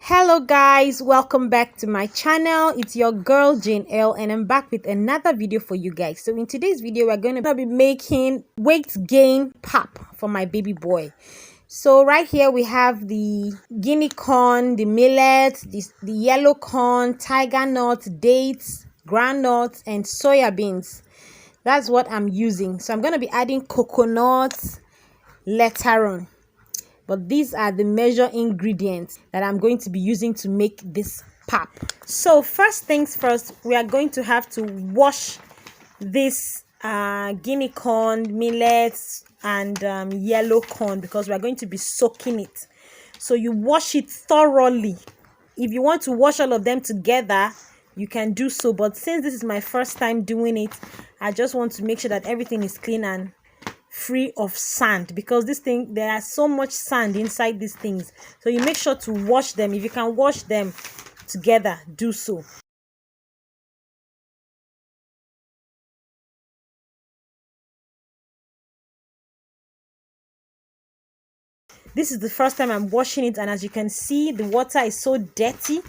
Hello guys, welcome back to my channel. It's your girl Earl, and I'm back with another video for you guys. So in today's video we're going to be making weight gain pap for my baby boy. So right here we have the guinea corn, the millet, the yellow corn, tiger nut, dates, groundnuts, and soya beans. That's what I'm using. So I'm going to be adding coconut later on. But these are the major ingredients that I'm going to be using to make this pap. So first things first, we are going to have to wash this guinea corn, millets, and yellow corn, because we are going to be soaking it. So you wash it thoroughly. If you want to wash all of them together, you can do so. But since this is my first time doing it, I just want to make sure that everything is clean and free of sand, because there are so much sand inside these things. So you make sure to wash them. If you can wash them together, do so. This is the first time I'm washing it, and as you can see, the water is so dirty.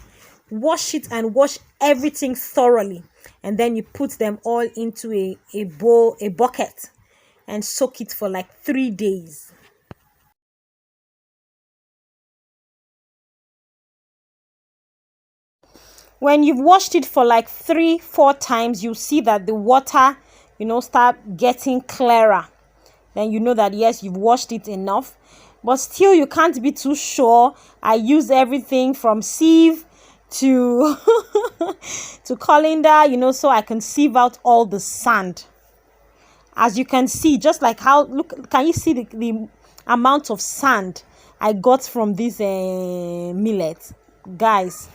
Wash it and wash everything thoroughly, and then you put them all into a bowl, a bucket, and soak it for like 3 days. When you've washed it for like 3-4 times, you see that the water, start getting clearer. Then you know that yes, you've washed it enough. But still, you can't be too sure. I use everything from sieve to to colander, so I can sieve out all the sand. As you can see, just like how, look, can you see the amount of sand I got from this millet? Guys,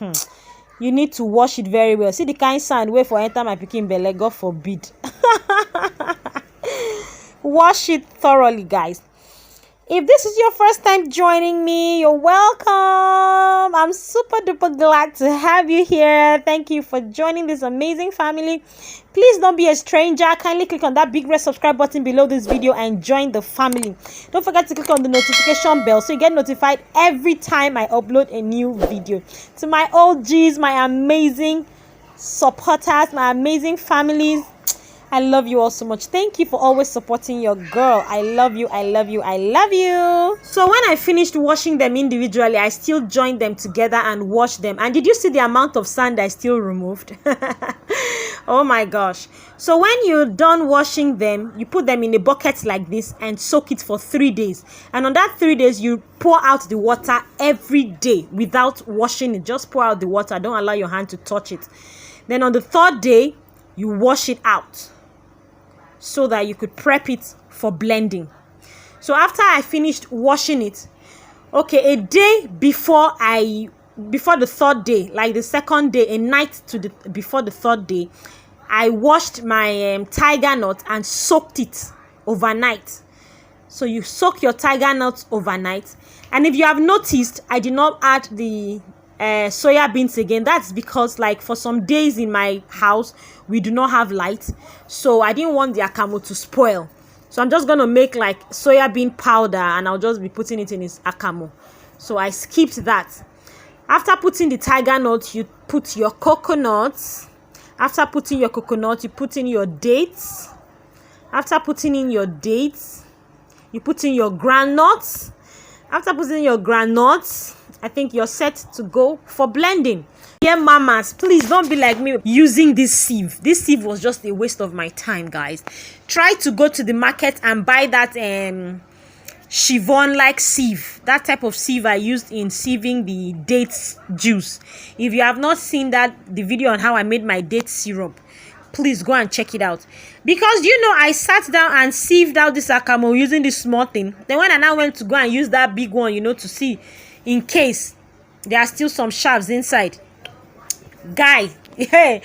you need to wash it very well. See the kind sand wey for enter my pikin belle, God forbid. Wash it thoroughly, guys. If this is your first time joining me, you're welcome. I'm super duper glad to have you here. Thank you for joining this amazing family. Please don't be a stranger. Kindly click on that big red subscribe button below this video and join the family. Don't forget to click on the notification bell so you get notified every time I upload a new video. To my OGs, my amazing supporters, my amazing families, I love you all so much. Thank you for always supporting your girl. I love you. I love you. I love you. So when I finished washing them individually, I still joined them together and washed them. And did you see the amount of sand I still removed? Oh my gosh. So when you're done washing them, you put them in a bucket like this and soak it for 3 days. And on that 3 days, you pour out the water every day without washing it. Just pour out the water. Don't allow your hand to touch it. Then on the 3rd day, you wash it out, so that you could prep it for blending. So after I finished washing it, okay, a day before the 3rd day, like the 2nd day, a night before the 3rd day, I washed my tiger nut and soaked it overnight. So you soak your tiger nuts overnight. And if you have noticed, I did not add the soya beans again. That's because, like, for some days in my house we do not have light, so I didn't want the akamu to spoil. So I'm just gonna make like soya bean powder, and I'll just be putting it in his akamu. So I skipped that. After putting the tiger nut, you put your coconuts. After putting your coconut, you put in your dates. After putting in your dates, you put in your groundnuts. After putting in your groundnuts, I think you're set to go for blending. Yeah, mamas, please don't be like me using this sieve. This sieve was just a waste of my time, guys. Try to go to the market and buy that chiffon-like sieve. That type of sieve I used in sieving the dates juice. If you have not seen the video on how I made my date syrup, please go and check it out. Because I sat down and sieved out this akamu using this small thing. Then when I now went to go and use that big one, to see in case there are still some sharps inside. Guy, hey,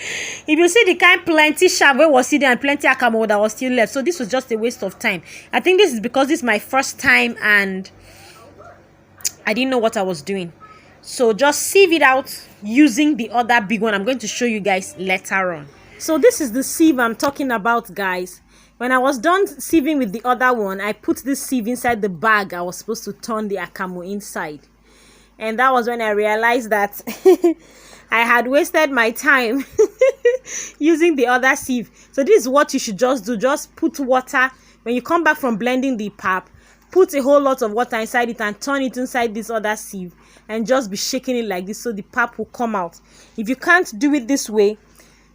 if you see the kind plenty sharp where was sitting and plenty akamu that was still left, so this was just a waste of time. I think this is because this is my first time and I didn't know what I was doing. So just sieve it out using the other big one. I'm going to show you guys later on. So this is the sieve I'm talking about, guys. When I was done sieving with the other one, I put this sieve inside the bag I was supposed to turn the akamu inside. And that was when I realized that I had wasted my time using the other sieve. So this is what you should just do. Just put water. When you come back from blending the pap, put a whole lot of water inside it and turn it inside this other sieve and just be shaking it like this so the pap will come out. If you can't do it this way,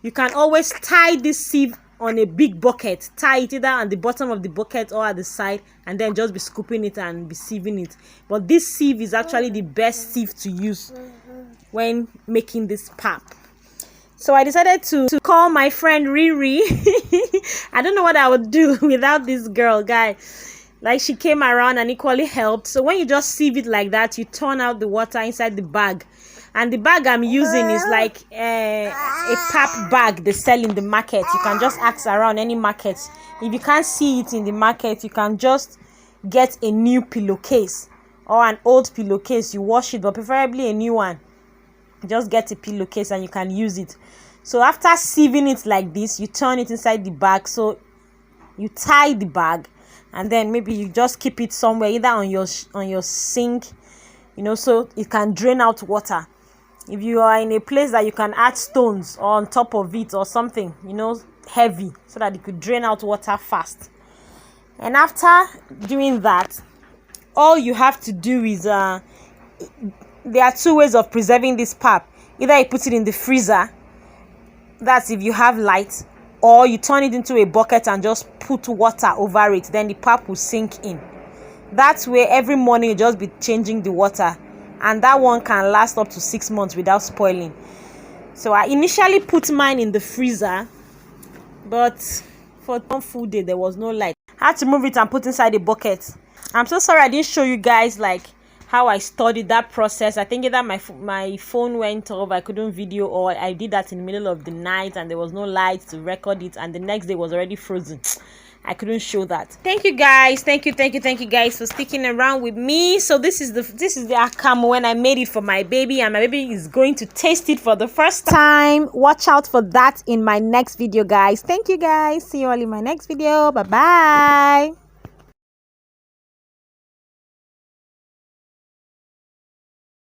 you can always tie this sieve on a big bucket. Tie it either on the bottom of the bucket or at the side, and then just be scooping it and be sieving it. But this sieve is actually the best sieve to use when making this pap. So I decided to call my friend Riri. I don't know what I would do without this girl, guy. Like, she came around and equally helped. So when you just sieve it like that, you turn out the water inside the bag. And the bag I'm using is like a pap bag they sell in the market. You can just ask around any market. If you can't see it in the market, you can just get a new pillowcase or an old pillowcase. You wash it, but preferably a new one. Just get a pillowcase and you can use it. So after sieving it like this, you turn it inside the bag. So you tie the bag, and then maybe you just keep it somewhere, either on your sink, so it can drain out water. If you are in a place that you can add stones on top of it or something, heavy, so that it could drain out water fast. And after doing that, all you have to do is there are two ways of preserving this pap. Either you put it in the freezer, that's if you have light, or you turn it into a bucket and just put water over it, then the pap will sink in. That way, every morning you just be changing the water, and that one can last up to 6 months without spoiling. So I initially put mine in the freezer, but for one full day there was no light. I had to move it and put inside a bucket. I'm so sorry I didn't show you guys like how I studied that process. I think either my phone went off, I couldn't video, or I did that in the middle of the night and there was no light to record it, and the next day was already frozen. I couldn't show that. Thank you guys. Thank you guys for sticking around with me. So this is the Akamu when I made it for my baby, and my baby is going to taste it for the first time. Watch out for that in my next video, guys. Thank you guys. See you all in my next video. Bye bye.